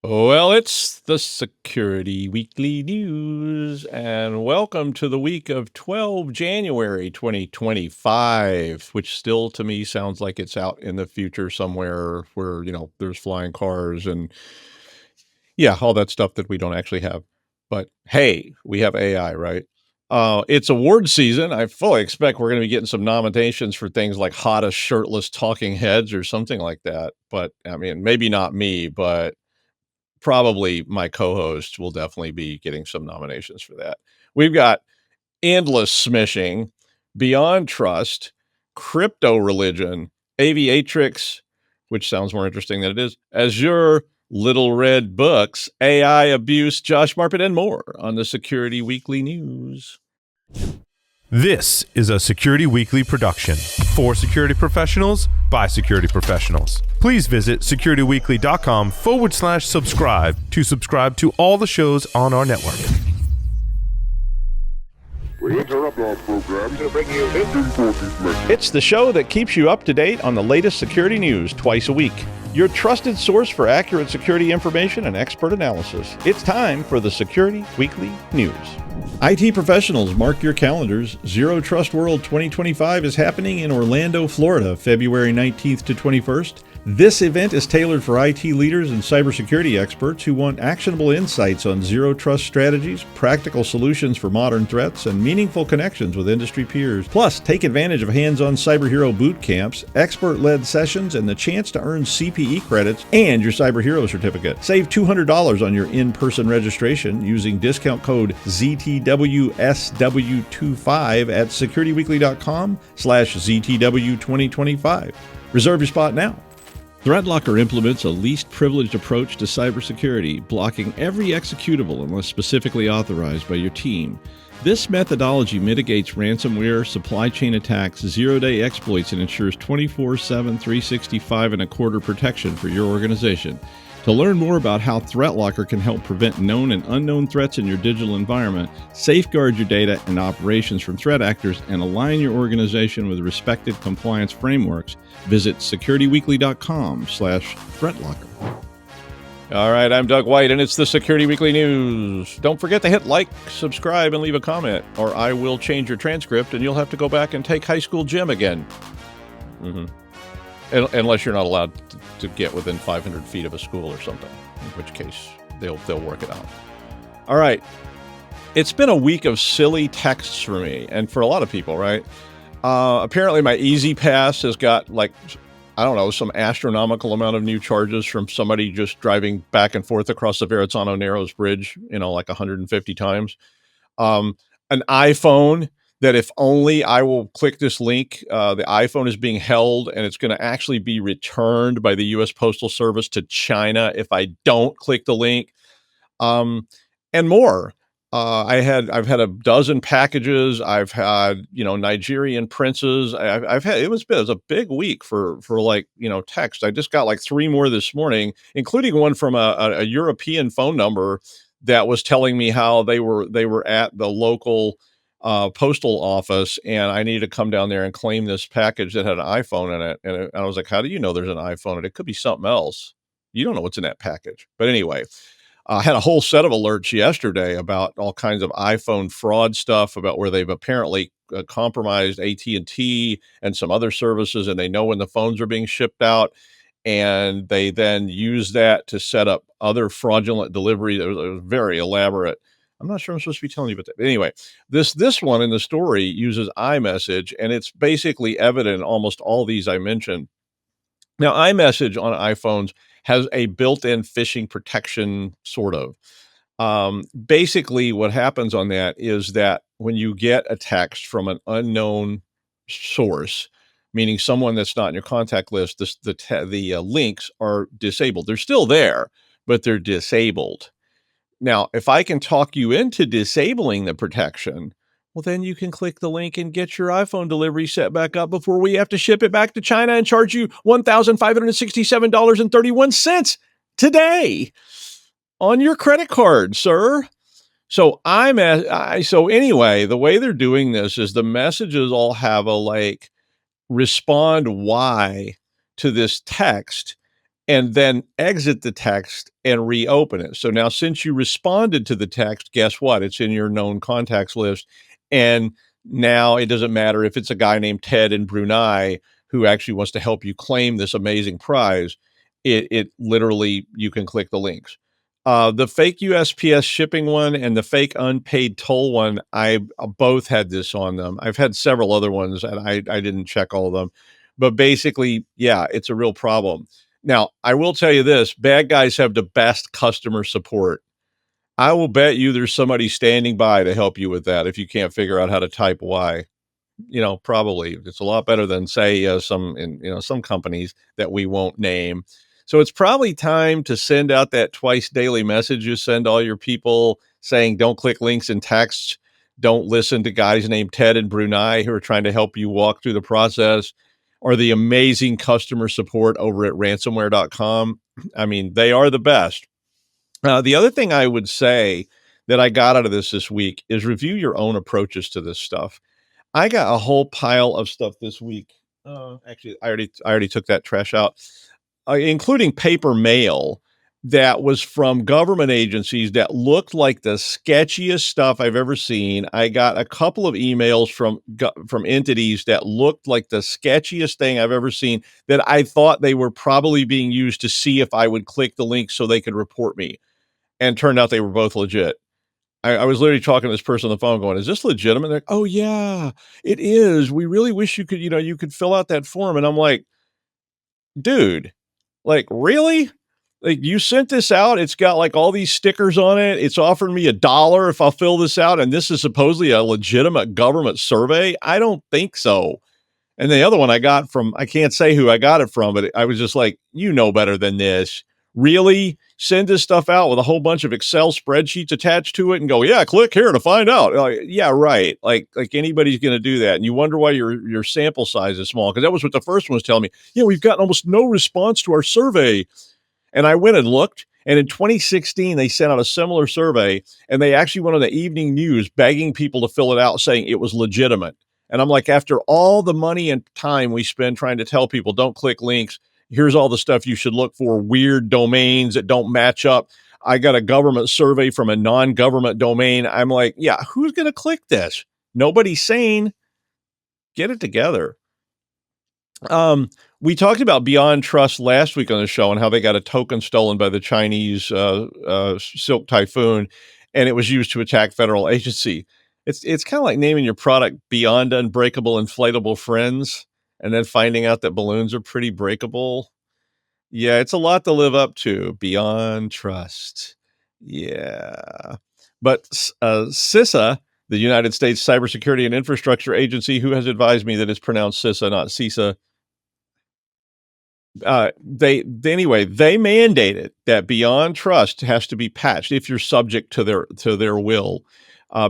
Well, it's the Security Weekly News, and welcome to the week of 12 January 2025, which still to me sounds like it's out in the future somewhere where, there's flying cars and, yeah, all that stuff that we don't actually have. But hey, we have AI, right? It's award season. I fully expect we're going to be getting some nominations for things like hottest shirtless talking heads or something like that. But I mean, maybe not me, but probably my co-host will definitely be getting some nominations for that. We've got endless smishing, beyond trust, CryptoReligion, Aviatrix, which sounds more interesting than it is, Azure, Little Red Books, AI abuse, Josh Marpet, and more on the Security Weekly News. This is a Security Weekly production for security professionals by security professionals. Please visit securityweekly.com/subscribe to subscribe to all the shows on our network. We interrupt our program to bring you this important message. It's the show that keeps you up to date on the latest security news twice a week. Your trusted source for accurate security information and expert analysis. It's time for the Security Weekly News. IT professionals, mark your calendars. Zero Trust World 2025 is happening in Orlando, Florida, February 19th to 21st. This event is tailored for IT leaders and cybersecurity experts who want actionable insights on zero trust strategies, practical solutions for modern threats, and meaningful connections with industry peers. Plus, take advantage of hands-on cyber hero boot camps, expert-led sessions, and the chance to earn CPE credits and your cyber hero certificate. Save $200 on your in-person registration using discount code ZTWSW25 at securityweekly.com/ZTW2025. Reserve your spot now. ThreatLocker implements a least privileged approach to cybersecurity, blocking every executable unless specifically authorized by your team. This methodology mitigates ransomware, supply chain attacks, zero-day exploits, and ensures 24/7, 365 and a quarter protection for your organization. To learn more about how ThreatLocker can help prevent known and unknown threats in your digital environment, safeguard your data and operations from threat actors, and align your organization with respected compliance frameworks, visit securityweekly.com/threatlocker. All right, I'm Doug White, and it's the Security Weekly News. Don't forget to hit like, subscribe, and leave a comment, or I will change your transcript, and you'll have to go back and take high school gym again. Unless you're not allowed to get within 500 feet of a school or something, in which case they'll work it out. All right. It's been a week of silly texts for me and for a lot of people, right? Apparently my Easy Pass has got some astronomical amount of new charges from somebody just driving back and forth across the Verrazzano Narrows Bridge, 150 times. An iPhone that if only I will click this link, the iPhone is being held and it's going to actually be returned by the U.S. Postal Service to China if I don't click the link, and more. I've had a dozen packages. I've had, Nigerian princes. It was a big week for text. I just got 3 more this morning, including one from a European phone number that was telling me how they were at the local postal office, and I need to come down there and claim this package that had an iPhone in it. And I was like, how do you know there's an iPhone in it? It could be something else. You don't know what's in that package. But anyway, I had a whole set of alerts yesterday about all kinds of iPhone fraud stuff, about where they've apparently compromised AT&T and some other services, and they know when the phones are being shipped out. And they then use that to set up other fraudulent delivery. It was very elaborate. I'm not sure I'm supposed to be telling you about that. But anyway, this one in the story uses iMessage, and it's basically evident in almost all these I mentioned. Now, iMessage on iPhones has a built-in phishing protection, sort of. Basically, what happens on that is that when you get a text from an unknown source, meaning someone that's not in your contact list, the links are disabled. They're still there, but they're disabled. Now, if I can talk you into disabling the protection, well, then you can click the link and get your iPhone delivery set back up before we have to ship it back to China and charge you $1,567.31 today on your credit card, sir. So anyway, the way they're doing this is the messages all have a respond why to this text. and then exit the text and reopen it. So now, since you responded to the text, guess what? It's in your known contacts list. And now it doesn't matter if it's a guy named Ted in Brunei who actually wants to help you claim this amazing prize. It literally, you can click the links. The fake USPS shipping one and the fake unpaid toll one, I both had this on them. I've had several other ones, and I didn't check all of them. But basically, yeah, it's a real problem. Now, I will tell you this, bad guys have the best customer support. I will bet you there's somebody standing by to help you with that if you can't figure out how to type Y. Probably. It's a lot better than, say, some companies that we won't name. So it's probably time to send out that twice daily message you send all your people saying, don't click links in texts. Don't listen to guys named Ted in Brunei who are trying to help you walk through the process, or the amazing customer support over at ransomware.com. I mean, they are the best. The other thing I would say that I got out of this week is review your own approaches to this stuff. I got a whole pile of stuff this week. Actually, I already took that trash out, including paper mail that was from government agencies that looked like the sketchiest stuff I've ever seen. I got a couple of emails from entities that looked like the sketchiest thing I've ever seen, that I thought they were probably being used to see if I would click the link so they could report me. And turned out they were both legit. I was literally talking to this person on the phone going, is this legitimate? They're like, oh yeah, it is. We really wish you could fill out that form. And I'm like, dude, like, really? Like, you sent this out. It's got like all these stickers on it. It's offering me $1 if I'll fill this out. And this is supposedly a legitimate government survey. I don't think so. And the other one I got from, I can't say who I got it from, but I was just like, you know better than this. Really? Send this stuff out with a whole bunch of Excel spreadsheets attached to it and go, yeah, click here to find out. Like, yeah, right. Like anybody's going to do that. And you wonder why your sample size is small. Because that was what the first one was telling me. Yeah, we've gotten almost no response to our survey. And I went and looked. And in 2016, they sent out a similar survey. And they actually went on the evening news begging people to fill it out, saying it was legitimate. And I'm like, after all the money and time we spend trying to tell people don't click links, here's all the stuff you should look for, weird domains that don't match up. I got a government survey from a non-government domain. I'm like, yeah, who's going to click this? Nobody's sane. Get it together. We talked about Beyond Trust last week on the show and how they got a token stolen by the Chinese Silk Typhoon, and it was used to attack federal agency. It's kind of like naming your product Beyond Unbreakable Inflatable Friends and then finding out that balloons are pretty breakable. Yeah, it's a lot to live up to. Beyond Trust. Yeah. But CISA, the United States Cybersecurity and Infrastructure Agency, who has advised me that it's pronounced CISA, not CISA, they mandated that Beyond Trust has to be patched if you're subject to their will.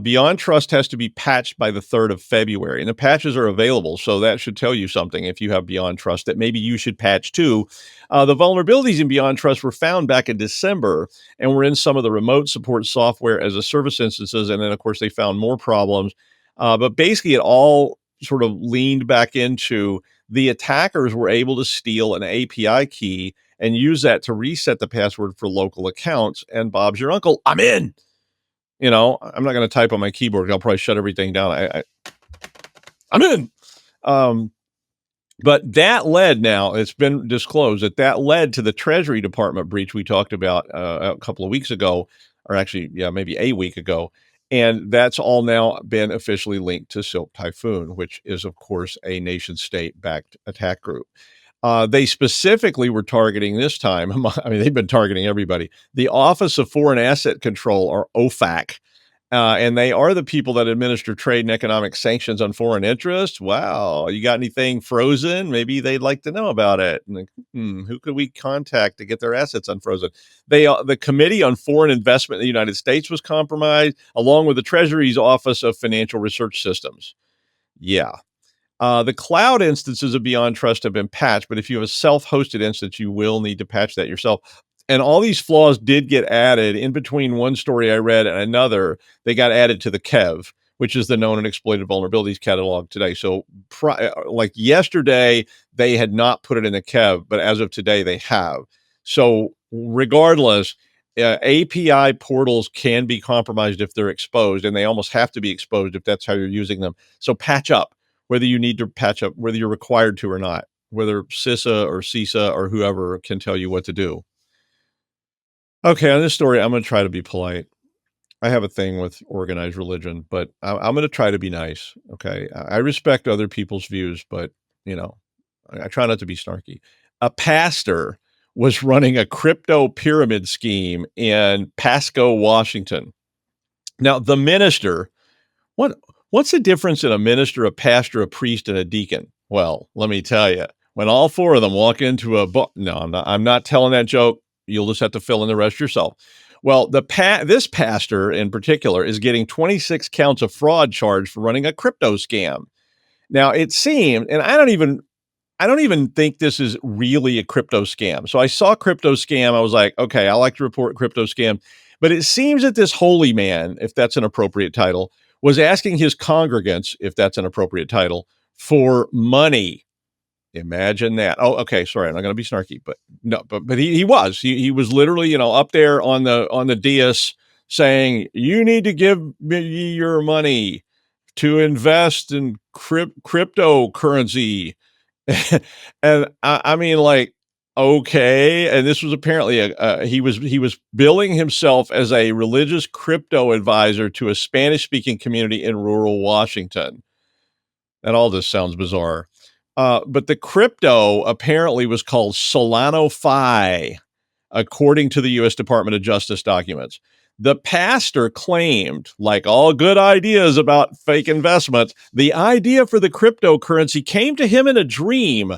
Beyond Trust has to be patched by the 3rd of February, and the patches are available. So that should tell you something if you have Beyond Trust that maybe you should patch too. The vulnerabilities in Beyond Trust were found back in December and were in some of the remote support software as a service instances. And then of course they found more problems. But basically it all sort of leaned back into the attackers were able to steal an API key and use that to reset the password for local accounts. And Bob's your uncle. I'm in. I'm not going to type on my keyboard. I'll probably shut everything down. I'm in. But that led, now it's been disclosed that led to the Treasury Department breach we talked about a couple of weeks ago, or actually, yeah, maybe a week ago. And that's all now been officially linked to Silk Typhoon, which is, of course, a nation state backed attack group. They specifically were targeting this time. I mean, they've been targeting everybody. The Office of Foreign Asset Control, or OFAC, and they are the people that administer trade and economic sanctions on foreign interests. Wow. You got anything frozen? Maybe they'd like to know about it. And who could we contact to get their assets unfrozen? The Committee on Foreign Investment in the United States was compromised, along with the Treasury's Office of Financial Research Systems. Yeah. The cloud instances of Beyond Trust have been patched, but if you have a self-hosted instance, you will need to patch that yourself. And all these flaws did get added in between one story I read and another. They got added to the KEV, which is the known and exploited vulnerabilities catalog today. So like yesterday, they had not put it in the KEV, but as of today, they have. So regardless, API portals can be compromised if they're exposed, and they almost have to be exposed if that's how you're using them. So patch up, whether you need to patch up, whether you're required to or not, whether CISA or CISA or whoever can tell you what to do. Okay, on this story, I'm going to try to be polite. I have a thing with organized religion, but I'm going to try to be nice. Okay. I respect other people's views, but, you know, I try not to be snarky. A pastor was running a crypto pyramid scheme in Pasco, Washington. Now, the minister, what's the difference in a minister, a pastor, a priest, and a deacon? Well, let me tell you, when all four of them walk into a book, no, I'm not telling that joke. You'll just have to fill in the rest yourself. Well, this pastor in particular is getting 26 counts of fraud charge for running a crypto scam. Now, it seemed, and I don't even think this is really a crypto scam. So I saw crypto scam. I was like, okay, I like to report crypto scam. But it seems that this holy man, if that's an appropriate title, was asking his congregants, if that's an appropriate title, for money. Imagine that. Oh, okay. Sorry, I'm not going to be snarky, but no, but he was literally, up there on the dais saying, "You need to give me your money to invest in cryptocurrency." And I mean, like, okay. And this was apparently he was billing himself as a religious crypto advisor to a Spanish speaking community in rural Washington. And all this sounds bizarre. But the crypto apparently was called Solano Fi, according to the U.S. Department of Justice documents. The pastor claimed, like all good ideas about fake investments, the idea for the cryptocurrency came to him in a dream,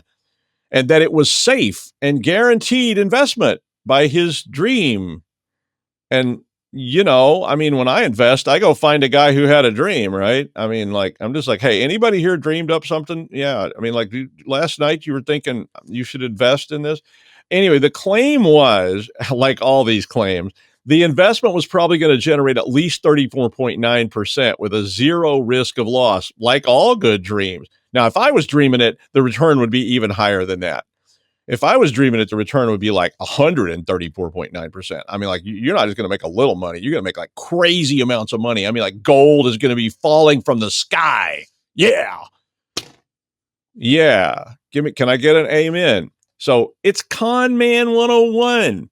and that it was safe and guaranteed investment by his dream. And, I mean, when I invest, I go find a guy who had a dream, right? I mean, like, I'm just like, hey, anybody here dreamed up something? Yeah. I mean, like last night you were thinking you should invest in this. Anyway, the claim was, like all these claims, the investment was probably going to generate at least 34.9% with a zero risk of loss, like all good dreams. Now, if I was dreaming it, the return would be even higher than that. If I was dreaming it, the return would be like 134.9%. I mean, like, you're not just going to make a little money. You're going to make like crazy amounts of money. I mean, like, gold is going to be falling from the sky. Yeah. Yeah. Can I get an amen? So it's Con Man 101.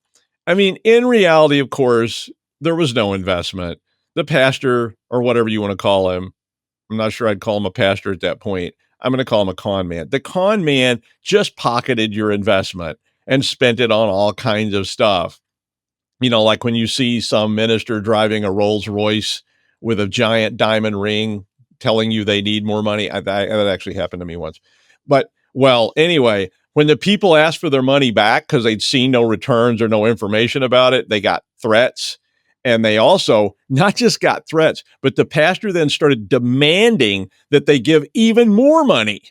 I mean, in reality, of course, there was no investment. The pastor, or whatever you want to call him, I'm not sure I'd call him a pastor at that point. I'm going to call him a con man. The con man just pocketed your investment and spent it on all kinds of stuff. Like when you see some minister driving a Rolls Royce with a giant diamond ring telling you they need more money. That actually happened to me once. But, well, anyway, when the people asked for their money back because they'd seen no returns or no information about it, they got threats. And they also not just got threats, but the pastor then started demanding that they give even more money.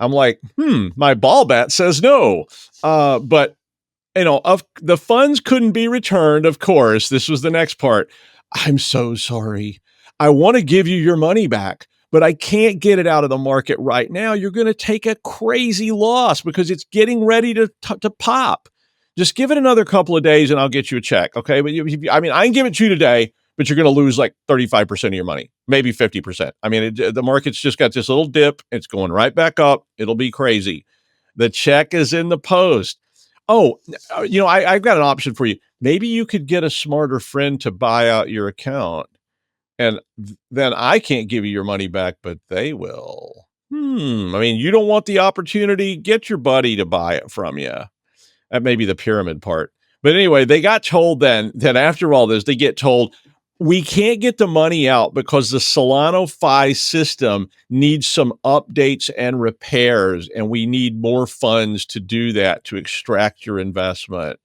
I'm like, my ball bat says no. But of the funds couldn't be returned. Of course, this was the next part. I'm so sorry. I want to give you your money back, but I can't get it out of the market right now. You're going to take a crazy loss because it's getting ready to pop. Just give it another couple of days and I'll get you a check. Okay. But I can give it to you today, but you're going to lose like 35% of your money, maybe 50%. I mean, the market's just got this little dip. It's going right back up. It'll be crazy. The check is in the post. Oh, I've got an option for you. Maybe you could get a smarter friend to buy out your account and then I can't give you your money back, but they will. I mean, you don't want the opportunity. Get your buddy to buy it from you. That may be the pyramid part. But anyway, they got told then that after all this, they get told, we can't get the money out because the Solano Fi system needs some updates and repairs, and we need more funds to do that, to extract your investment.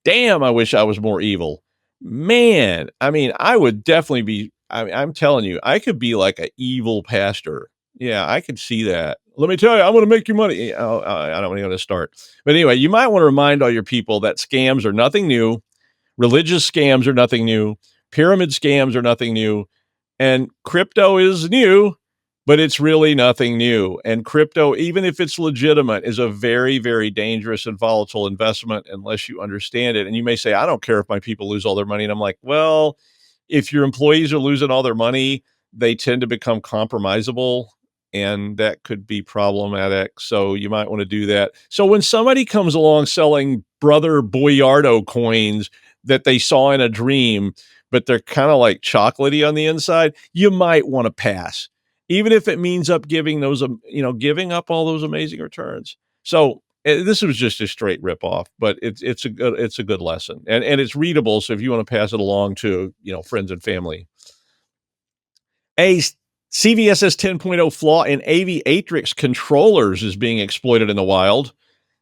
Damn, I wish I was more evil. Man, I mean, I would definitely be, I'm telling you, I could be like an evil pastor. Yeah, I could see that. Let me tell you, I'm going to make you money. Oh, I don't want to start. But anyway, you might want to remind all your people that scams are nothing new. Religious scams are nothing new. Pyramid scams are nothing new. And crypto is new. but it's really nothing new. And crypto, even if it's legitimate, is a very, very dangerous and volatile investment unless you understand it. And you may say, I don't care if my people lose all their money. And I'm like, well, if your employees are losing all their money, they tend to become compromisable, and that could be problematic. So you might want to do that. So when somebody comes along selling Brother Boyardo coins that they saw in a dream, but they're kind of like chocolatey on the inside, you might want to pass, even if it means up giving those, giving up all those amazing returns. So this was just a straight ripoff, but it's a good lesson, and it's readable. So if you want to pass it along to friends and family, a CVSS 10.0 flaw in Aviatrix controllers is being exploited in the wild.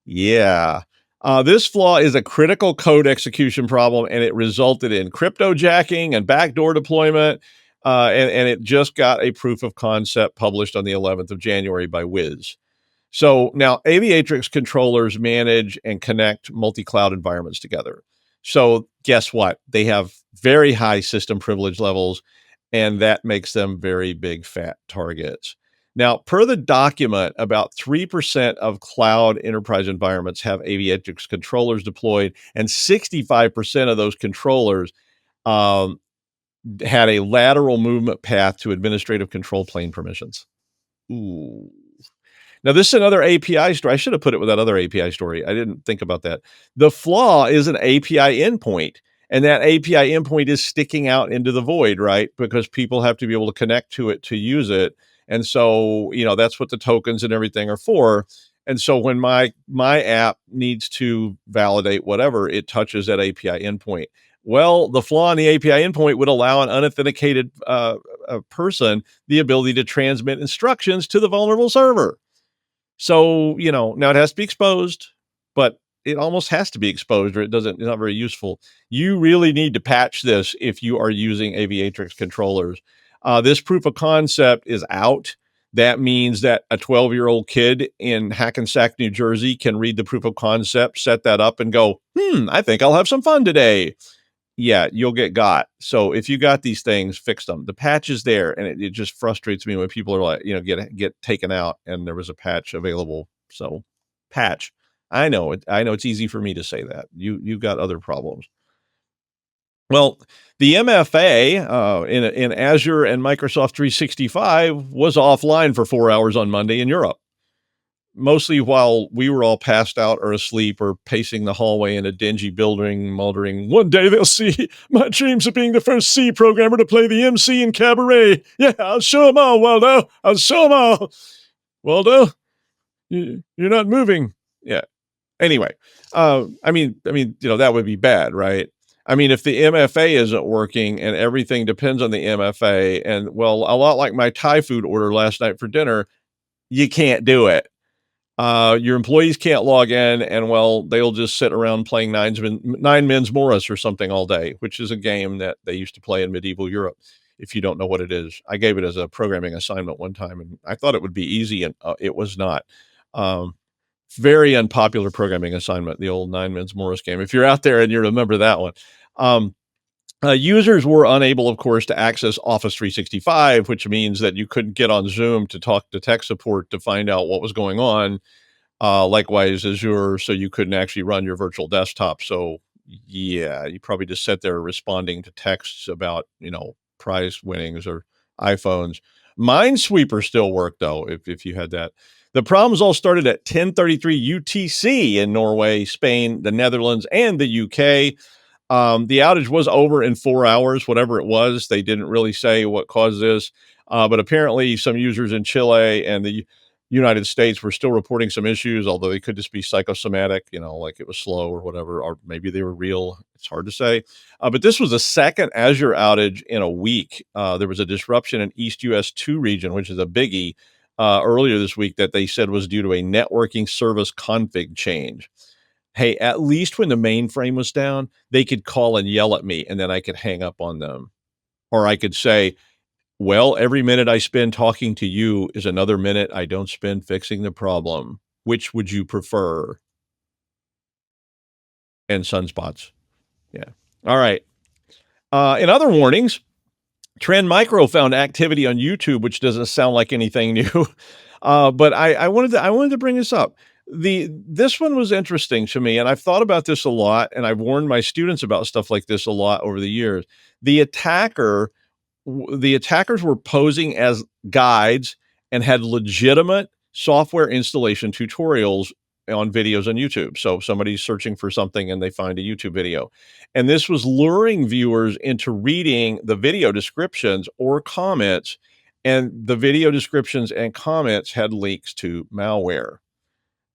Yeah. This flaw is a critical code execution problem, and it resulted in cryptojacking and backdoor deployment. And it just got a proof of concept published on the 11th of January by Wiz. So now Aviatrix controllers manage and connect multi-cloud environments together. So guess what? They have very high system privilege levels, and that makes them very big fat targets. Now, per the document, about 3% of cloud enterprise environments have Aviatrix controllers deployed, and 65% of those controllers um, had a lateral movement path to administrative control plane permissions. Ooh. Now, this is another API story. I should have put it with that other API story. I didn't think about that. The flaw is an API endpoint, and that API endpoint is sticking out into the void, right? Because people have to be able to connect to it to use it. And so, that's what the tokens and everything are for. And so when my app needs to validate whatever, it touches that API endpoint. Well, the flaw in the API endpoint would allow an unauthenticated person the ability to transmit instructions to the vulnerable server. So, now it has to be exposed, but it almost has to be exposed or it's not very useful. You really need to patch this if you are using Aviatrix controllers. This proof of concept is out. That means that a 12-year-old kid in Hackensack, New Jersey can read the proof of concept, set that up and go, I think I'll have some fun today. Yeah, you'll get got. So if you got these things, fix them. The patch is there, and it just frustrates me when people are like, get taken out, and there was a patch available. So patch. I know it. I know it's easy for me to say that. You've got other problems. Well, the MFA in Azure and Microsoft 365 was offline for 4 hours on Monday in Europe, mostly while we were all passed out or asleep or pacing the hallway in a dingy building, muttering, one day they'll see my dreams of being the first C programmer to play the MC in Cabaret. Yeah, I'll show them all, Waldo. I'll show them all. Waldo, you're not moving. Yeah. Anyway, that would be bad, right? I mean, if the MFA isn't working and everything depends on the MFA, and well, a lot like my Thai food order last night for dinner, you can't do it. Your employees can't log in, and well, they'll just sit around playing Nine Men's Morris or something all day, which is a game that they used to play in medieval Europe. If you don't know what it is, I gave it as a programming assignment one time, and I thought it would be easy, and it was not. Very unpopular programming assignment, the old Nine Men's Morris game. If you're out there and you remember that one. Users were unable, of course, to access Office 365, which means that you couldn't get on Zoom to talk to tech support to find out what was going on. Likewise, Azure, so you couldn't actually run your virtual desktop. So, yeah, you probably just sat there responding to texts about, prize winnings or iPhones. Minesweeper still worked, though, if you had that. The problems all started at 10:33 UTC in Norway, Spain, the Netherlands, and the UK. The outage was over in 4 hours, whatever it was. They didn't really say what caused this, but apparently some users in Chile and the United States were still reporting some issues, although they could just be psychosomatic, like it was slow or whatever, or maybe they were real. It's hard to say. But this was the second Azure outage in a week. There was a disruption in East US 2 region, which is a biggie, earlier this week that they said was due to a networking service config change. Hey, at least when the mainframe was down, they could call and yell at me, and then I could hang up on them. Or I could say, well, every minute I spend talking to you is another minute I don't spend fixing the problem. Which would you prefer? And sunspots. Yeah. All right. In other warnings, Trend Micro found activity on YouTube, which doesn't sound like anything new. But I wanted to bring this up. This one was interesting to me, and I've thought about this a lot, and I've warned my students about stuff like this a lot over the years. The attacker, the attackers were posing as guides and had legitimate software installation tutorials on videos on YouTube. So somebody's searching for something and they find a YouTube video. And this was luring viewers into reading the video descriptions or comments. And the video descriptions and comments had links to malware.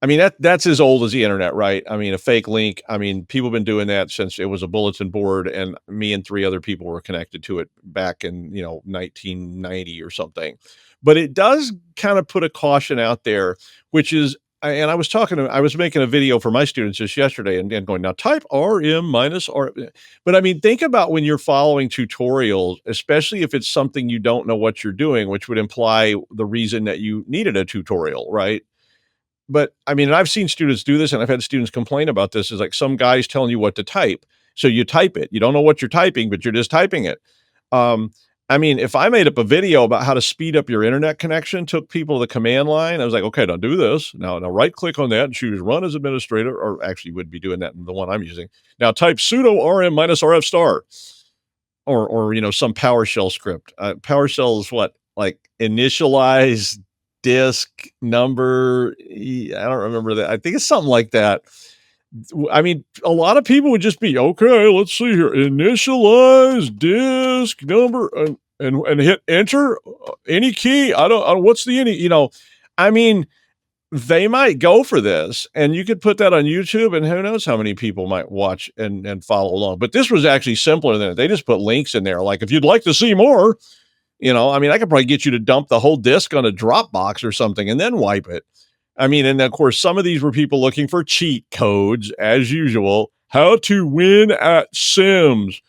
I mean, that's as old as the internet, right? I mean, a fake link. I mean, people have been doing that since it was a bulletin board, and me and 3 other people were connected to it back in, 1990 or something. But it does kind of put a caution out there, which is, and I was making a video for my students just yesterday and going, now type RM minus R. But I mean, think about when you're following tutorials, especially if it's something you don't know what you're doing, which would imply the reason that you needed a tutorial, right? But I mean, and I've seen students do this, and I've had students complain about this. Is like some guy's telling you what to type, so you type it. You don't know what you're typing, but you're just typing it. Um, I mean, if I made up a video about how to speed up your internet connection, took people to the command line, I was like, okay, now do this. Now right click on that and choose run as administrator, or actually would be doing that in the one I'm using. Now type sudo rm minus rf star, or some PowerShell script. PowerShell is what, like initialize disk number. I don't remember that. I think it's something like that. I mean, a lot of people would just be, okay, let's see here, initialize disk number and hit enter any key. I don't what's the any, I mean, they might go for this, and you could put that on YouTube, and who knows how many people might watch and follow along. But this was actually simpler than it. They just put links in there. Like, if you'd like to see more, I mean, I could probably get you to dump the whole disk on a Dropbox or something and then wipe it. I mean, and of course, some of these were people looking for cheat codes, as usual. How to win at Sims.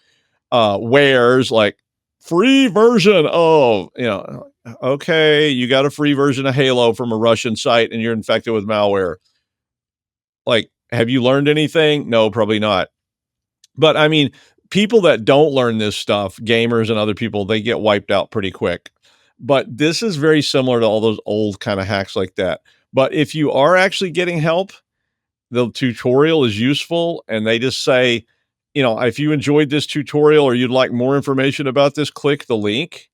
Wares like free version of, okay, you got a free version of Halo from a Russian site and you're infected with malware. Like, have you learned anything? No, probably not. But I mean, people that don't learn this stuff, gamers and other people, they get wiped out pretty quick. But this is very similar to all those old kind of hacks like that. But if you are actually getting help, the tutorial is useful, and they just say, if you enjoyed this tutorial or you'd like more information about this, click the link.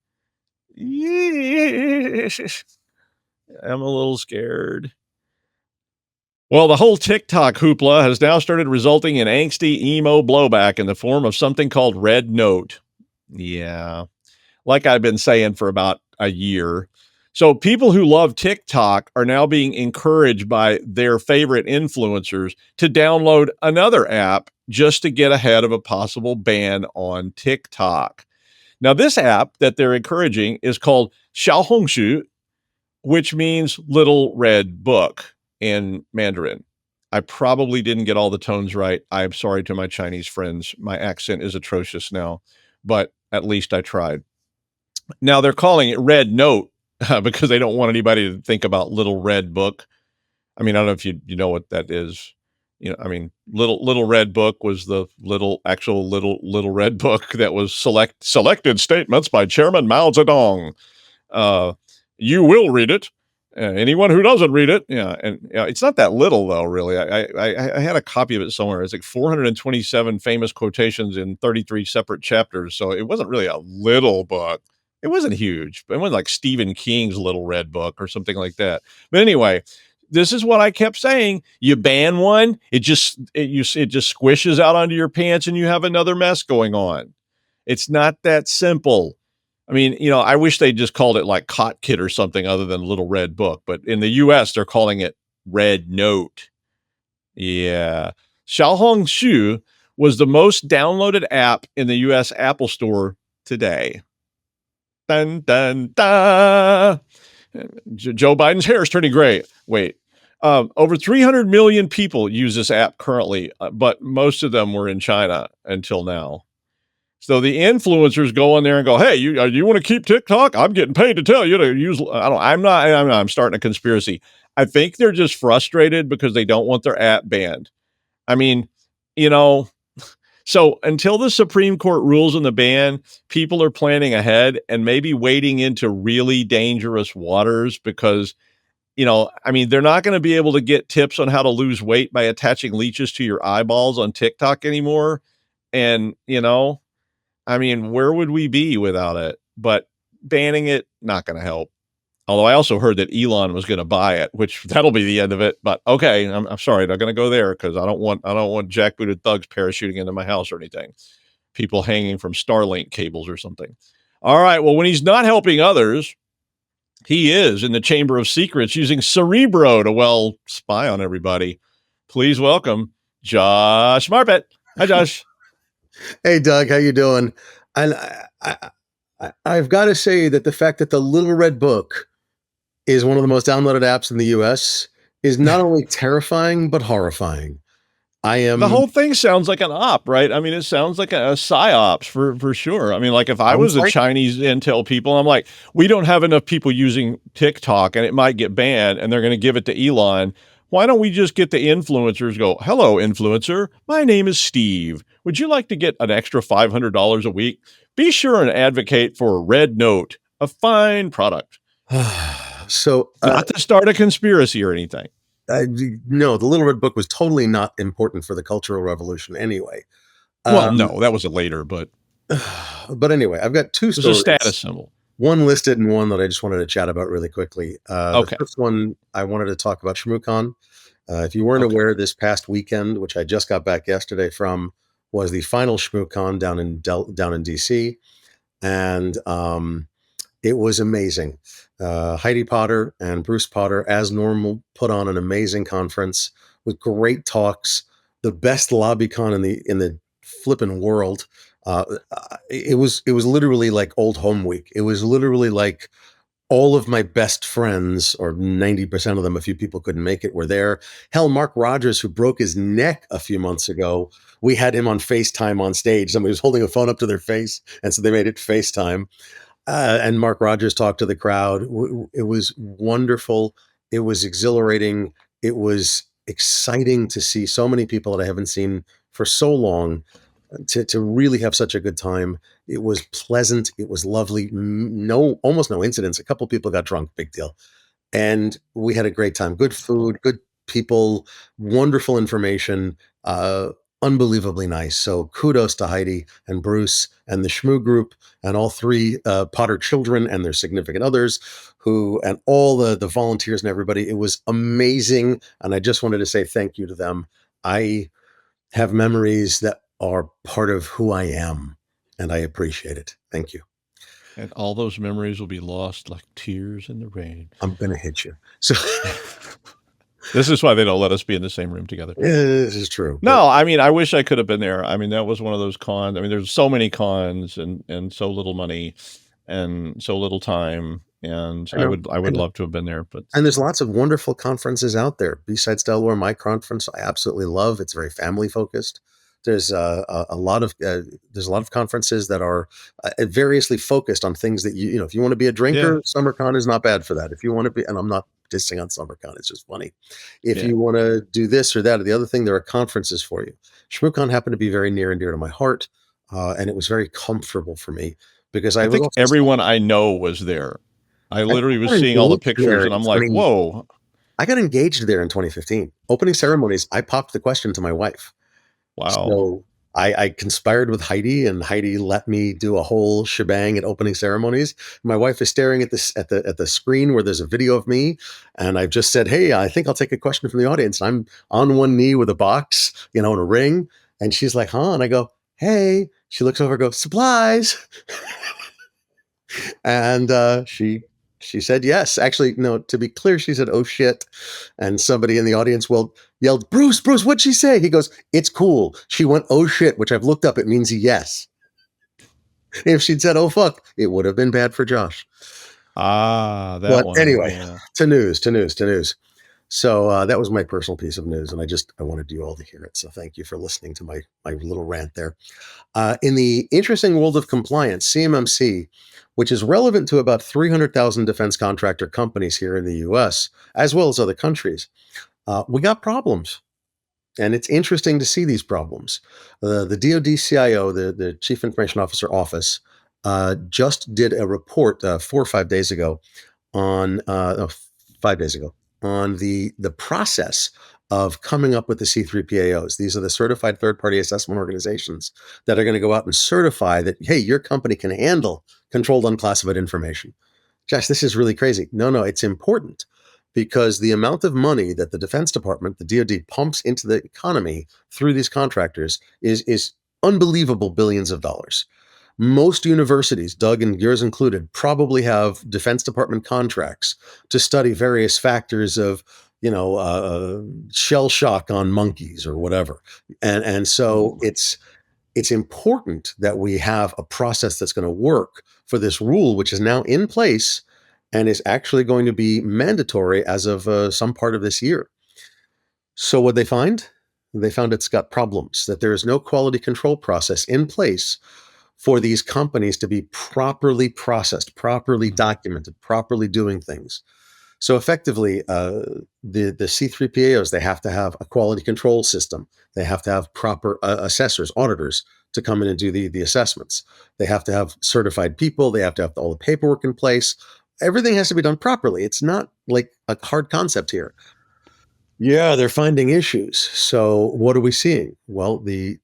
I'm a little scared. Well, the whole TikTok hoopla has now started resulting in angsty emo blowback in the form of something called Red Note. Yeah, like I've been saying for about a year. So people who love TikTok are now being encouraged by their favorite influencers to download another app just to get ahead of a possible ban on TikTok. Now, this app that they're encouraging is called Xiaohongshu, which means little red book in Mandarin. I probably didn't get all the tones right. I'm sorry to my Chinese friends. My accent is atrocious now, but at least I tried. Now they're calling it Red Note because they don't want anybody to think about little red book. I mean, I don't know if you know what that is. I mean, little red book was the actual little red book that was selected statements by Chairman Mao Zedong. You will read it. Anyone who doesn't read it, and it's not that little though. Really, I had a copy of it somewhere. It's like 427 famous quotations in 33 separate chapters. So it wasn't really a little book. It wasn't huge, but it wasn't like Stephen King's Little Red Book or something like that. But anyway, this is what I kept saying. You ban one, it just squishes out onto your pants, and you have another mess going on. It's not that simple. I mean, I wish they just called it like Kotkit or something other than Little Red Book. But in the U.S., they're calling it Red Note. Yeah. Xiaohongshu was the most downloaded app in the U.S. Apple Store today. Dun, dun, dun. Joe Biden's hair is turning gray. Wait. Over 300 million people use this app currently, but most of them were in China until now. So the influencers go in there and go, hey, you want to keep TikTok? I'm getting paid to tell you to use. I'm starting a conspiracy. I think they're just frustrated because they don't want their app banned. I mean, So until the Supreme Court rules on the ban, people are planning ahead and maybe wading into really dangerous waters because, I mean, they're not going to be able to get tips on how to lose weight by attaching leeches to your eyeballs on TikTok anymore. And, I mean, where would we be without it? But banning it, not going to help. Although I also heard that Elon was going to buy it, which that'll be the end of it. But okay, I'm sorry, not going to go there because I don't want jackbooted thugs parachuting into my house or anything. People hanging from Starlink cables or something. All right. Well, when he's not helping others, he is in the Chamber of Secrets using Cerebro to spy on everybody. Please welcome Josh Marpet. Hi, Josh. Hey, Doug, how you doing? And I've got to say that the fact that the Little Red Book is one of the most downloaded apps in the US is not only terrifying, but horrifying. The whole thing sounds like an op, right? I mean, it sounds like a psyops for sure. I mean, like if I was a Chinese intel people, I'm like, we don't have enough people using TikTok and it might get banned and they're going to give it to Elon. Why don't we just get the influencers go, hello, influencer. My name is Steve. Would you like to get an extra $500 a week? Be sure and advocate for Red Note, a fine product. So not to start a conspiracy or anything. No, the Little Red Book was totally not important for the Cultural Revolution anyway. Well, no, that was later, but anyway, I've got two stories. It's a status symbol. One listed and one that I just wanted to chat about really quickly. Okay. The first one, I wanted to talk about Shmoocon. If you weren't aware, this past weekend, which I just got back yesterday from, was the final Shmoocon down in DC, and it was amazing. Heidi Potter and Bruce Potter, as normal, put on an amazing conference with great talks. The best LobbyCon in the flippin' world. It was literally like old home week. It was literally like all of my best friends, or 90% of them, a few people couldn't make it, were there. Hell, Mark Rogers, who broke his neck a few months ago, we had him on FaceTime on stage. Somebody was holding a phone up to their face, and so they made it FaceTime. And Mark Rogers talked to the crowd. It was wonderful. It was exhilarating. It was exciting to see so many people that I haven't seen for so long, to really have such a good time. It was pleasant. It was lovely. Almost no incidents. A couple people got drunk, big deal. And we had a great time. Good food, good people, wonderful information, unbelievably nice. So kudos to Heidi and Bruce and the Shmoo group and all three Potter children and their significant others and all the volunteers and everybody. It was amazing. And I just wanted to say thank you to them. I have memories that are part of who I am, and I appreciate it. Thank you. And all those memories will be lost like tears in the rain. I'm going to hit you. So this is why they don't let us be in the same room together. This is true. No, I mean, I wish I could have been there. I mean, that was one of those cons. I mean, there's so many cons and so little money and so little time. And I would love to have been there, and there's lots of wonderful conferences out there. B-Sides Delaware, my conference, I absolutely love. It's very family focused. There's a lot of conferences that are variously focused on things that if you want to be a drinker, SummerCon is not bad for that. If you want to be, and I'm not dissing on SummerCon, it's just funny. If you want to do this or that or the other thing, there are conferences for you. Shmoocon happened to be very near and dear to my heart, and it was very comfortable for me because I think everyone I know was there. I literally was seeing all the pictures, and I'm like, whoa. I got engaged there in 2015. Opening ceremonies, I popped the question to my wife. Wow. So I conspired with Heidi, and Heidi let me do a whole shebang at opening ceremonies. My wife is staring at the screen where there's a video of me, and I've just said, "Hey, I think I'll take a question from the audience." I'm on one knee with a box, and a ring, and she's like, "Huh?" And I go, "Hey." She looks over, and goes, "Supplies," and she said yes. Actually, no, to be clear, she said, "Oh shit." And somebody in the audience yelled, Bruce, what'd she say? He goes, "It's cool. She went, oh shit," which I've looked up. It means yes. If she'd said, "Oh fuck," it would have been bad for Josh. That one. Anyway, to news. So that was my personal piece of news, and I wanted you all to hear it. So thank you for listening to my little rant there. In the interesting world of compliance, CMMC, which is relevant to about 300,000 defense contractor companies here in the U.S., as well as other countries, we got problems. And it's interesting to see these problems. The DoD CIO, the Chief Information Officer Office, just did a report 4 or 5 days ago on 5 days ago on the process of coming up with the C3PAOs. These are the certified third-party assessment organizations that are going to go out and certify that, hey, your company can handle controlled unclassified information. Josh, this is really crazy. No, it's important because the amount of money that the Defense Department, the DoD, pumps into the economy through these contractors is unbelievable billions of dollars. Most universities, Doug and yours included, probably have Defense Department contracts to study various factors of, shell shock on monkeys or whatever. And so it's important that we have a process that's going to work for this rule, which is now in place and is actually going to be mandatory as of some part of this year. So what they find? They found it's got problems, that there is no quality control process in place for these companies to be properly processed, properly documented, properly doing things. So effectively, the C3PAOs, they have to have a quality control system. They have to have proper assessors, auditors to come in and do the assessments. They have to have certified people. They have to have all the paperwork in place. Everything has to be done properly. It's not like a hard concept here. Yeah, they're finding issues. So what are we seeing? Well, the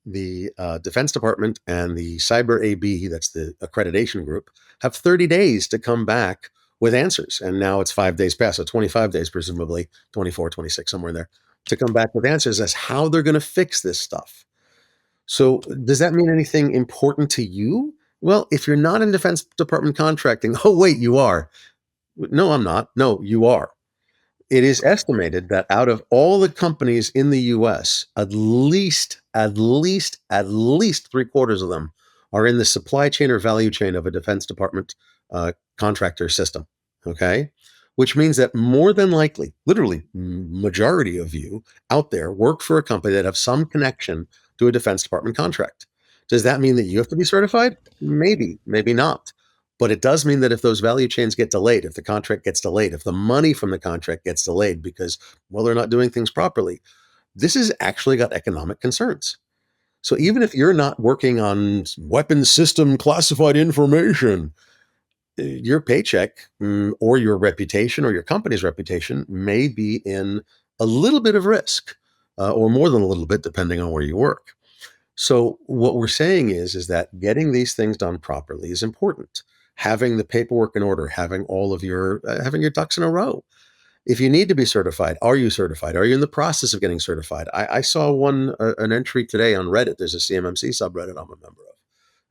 Defense Department and the Cyber AB, that's the accreditation group, have 30 days to come back with answers. And now it's 5 days past, so 25 days, presumably 24, 26, somewhere in there, to come back with answers as how they're going to fix this stuff. So does that mean anything important to you? Well, if you're not in Defense Department contracting, oh, wait, you are. No, I'm not. No, you are. It is estimated that out of all the companies in the US, at least 3/4 of them are in the supply chain or value chain of a Defense Department contractor system. Okay. Which means that more than likely, literally majority of you out there work for a company that have some connection to a Defense Department contract. Does that mean that you have to be certified? Maybe, maybe not. But it does mean that if those value chains get delayed, if the contract gets delayed, if the money from the contract gets delayed because, well, they're not doing things properly, this has actually got economic concerns. So even if you're not working on weapons system classified information, your paycheck or your reputation or your company's reputation may be in a little bit of risk or more than a little bit, depending on where you work. So what we're saying is that getting these things done properly is important. Having the paperwork in order, having all of your having your ducks in a row. If you need to be certified, are you certified? Are you in the process of getting certified? I saw an entry today on Reddit. There's a CMMC subreddit I'm a member of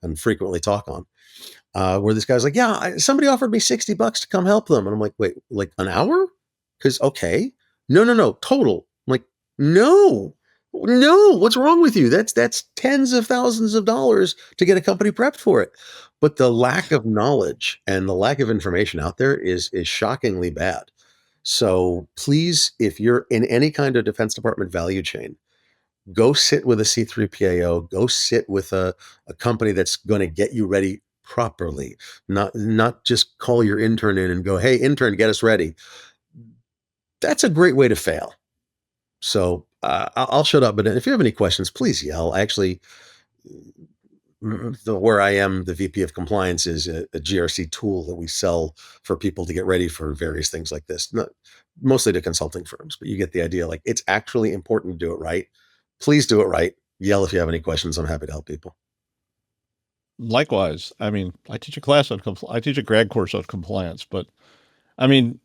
and frequently talk on, where this guy's like, yeah, somebody offered me $60 to come help them. And I'm like, wait, like an hour? Because, okay. No, total. I'm like, no, what's wrong with you? That's tens of thousands of dollars to get a company prepped for it. But the lack of knowledge and the lack of information out there is shockingly bad. So please, if you're in any kind of Defense Department value chain, go sit with a C3PAO, go sit with a company that's going to get you ready properly, not just call your intern in and go, hey, intern, get us ready. That's a great way to fail. So I'll shut up. But if you have any questions, please yell. Actually, where I am, the VP of compliance is a GRC tool that we sell for people to get ready for various things like this, not mostly to consulting firms, but you get the idea. Like, it's actually important to do it right. Please do it right. Yell if you have any questions. I'm happy to help people. Likewise. I mean, I teach a class on I teach a grad course on compliance, but I mean,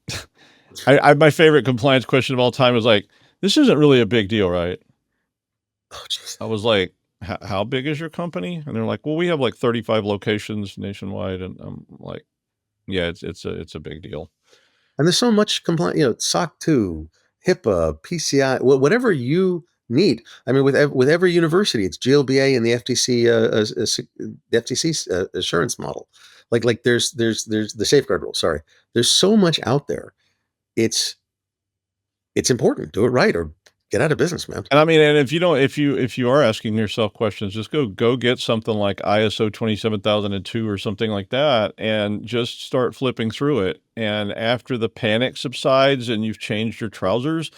my favorite compliance question of all time was like, this isn't really a big deal, right? Oh, geez. I was like, how big is your company? And they're like, well, we have like 35 locations nationwide. And I'm like, yeah, it's a big deal. And there's so much compliance, SOC 2, HIPAA, PCI, whatever you need. I mean, with every university, it's GLBA and the FTC assurance model. Like there's the safeguard rule. Sorry, there's so much out there. It's important. Do it right or get out of business, man. And I mean, and if you are asking yourself questions, just go get something like ISO 27002 or something like that, and just start flipping through it. And after the panic subsides and you've changed your trousers,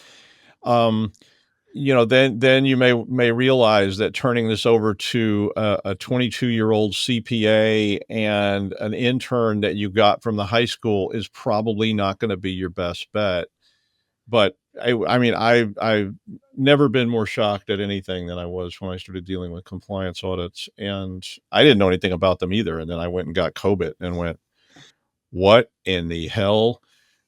then you may realize that turning this over to a 22-year-old CPA and an intern that you got from the high school is probably not going to be your best bet. But I've never been more shocked at anything than I was when I started dealing with compliance audits, and I didn't know anything about them either. And then I went and got COBIT and went, what in the hell?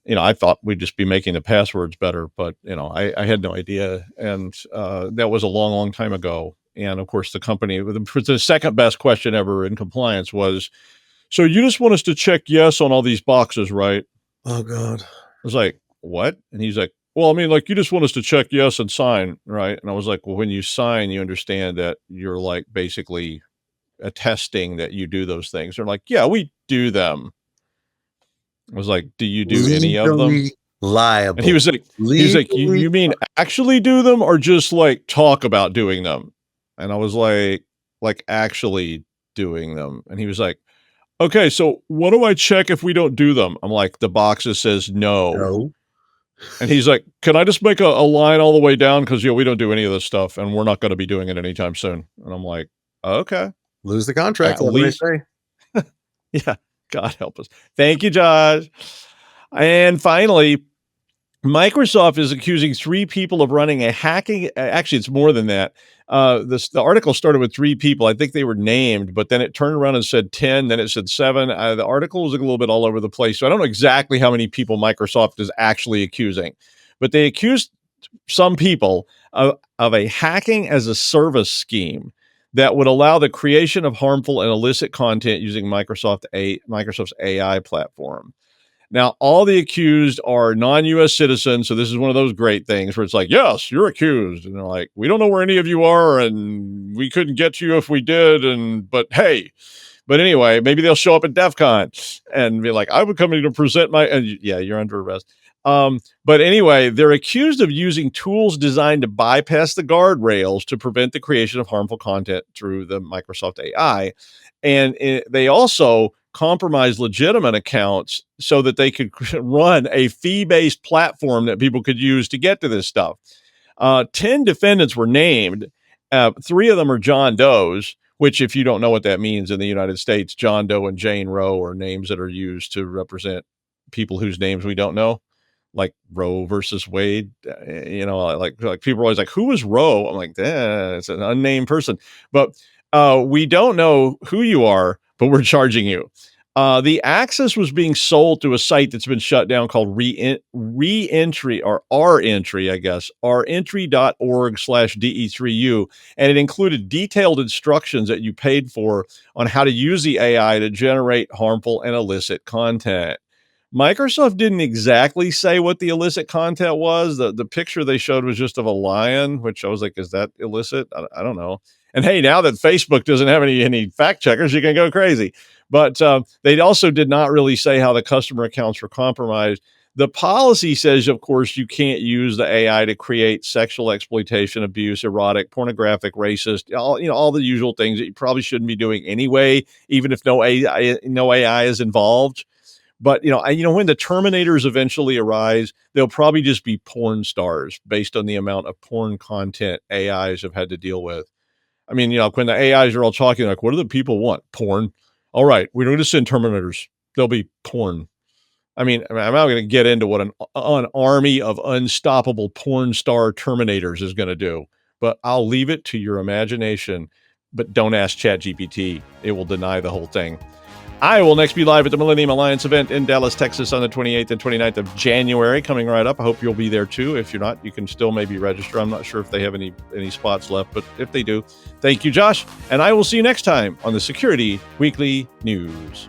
I thought we'd just be making the passwords better, but I had no idea. And that was a long, long time ago. And of course, the company, the second best question ever in compliance was, so you just want us to check yes on all these boxes, right? Oh God. I was like, what? And he's like, well, I mean, like, you just want us to check yes and sign, right? And I was like, well, when you sign, you understand that you're like basically attesting that you do those things. They're like, yeah, we do them. I was like, do you do any of them? Liable. And he was like, you mean actually do them or just like talk about doing them? And I was like actually doing them. And he was like, okay, so what do I check if we don't do them? I'm like, the box that says no. And he's like, can I just make a line all the way down? Because we don't do any of this stuff and we're not going to be doing it anytime soon. And I'm like, okay. Lose the contract. At least. Yeah. God help us. Thank you, Josh. And finally, Microsoft is accusing 3 people of running a hacking. Actually, it's more than that. The article started with 3 people. I think they were named, but then it turned around and said 10. Then it said 7. The article was a little bit all over the place. So I don't know exactly how many people Microsoft is actually accusing, but they accused some people of a hacking as a service scheme that would allow the creation of harmful and illicit content using Microsoft's AI platform. Now, all the accused are non-U.S. citizens, so this is one of those great things where it's like, yes, you're accused. And they're like, we don't know where any of you are, and we couldn't get you if we did, but hey. But anyway, maybe they'll show up at DEF CON and be like, I would come in to present yeah, you're under arrest. But anyway, they're accused of using tools designed to bypass the guardrails to prevent the creation of harmful content through the Microsoft AI. And they also compromised legitimate accounts so that they could run a fee-based platform that people could use to get to this stuff. 10 defendants were named. 3 of them are John Does, which, if you don't know what that means in the United States, John Doe and Jane Roe are names that are used to represent people whose names we don't know. Like Roe versus Wade, like people are always like, who is Roe? I'm like, it's an unnamed person, but we don't know who you are, but we're charging you. The access was being sold to a site that's been shut down called Reentry or rentry, I guess, rentry.org/DE3U. And it included detailed instructions that you paid for on how to use the AI to generate harmful and illicit content. Microsoft didn't exactly say what the illicit content was. The picture they showed was just of a lion, which I was like, is that illicit? I don't know. And hey, now that Facebook doesn't have any fact checkers, you can go crazy. But they also did not really say how the customer accounts were compromised. The policy says, of course, you can't use the AI to create sexual exploitation, abuse, erotic, pornographic, racist, all the usual things that you probably shouldn't be doing anyway, even if no AI is involved. But, when the Terminators eventually arise, they'll probably just be porn stars based on the amount of porn content AIs have had to deal with. I mean, when the AIs are all talking, like, what do the people want? Porn. All right, we're going to send Terminators. They'll be porn. I'm not going to get into what an army of unstoppable porn star Terminators is going to do, but I'll leave it to your imagination. But don't ask ChatGPT. It will deny the whole thing. I will next be live at the Millennium Alliance event in Dallas, Texas on the 28th and 29th of January, coming right up. I hope you'll be there too. If you're not, you can still maybe register. I'm not sure if they have any spots left, but if they do, thank you, Josh. And I will see you next time on the Security Weekly News.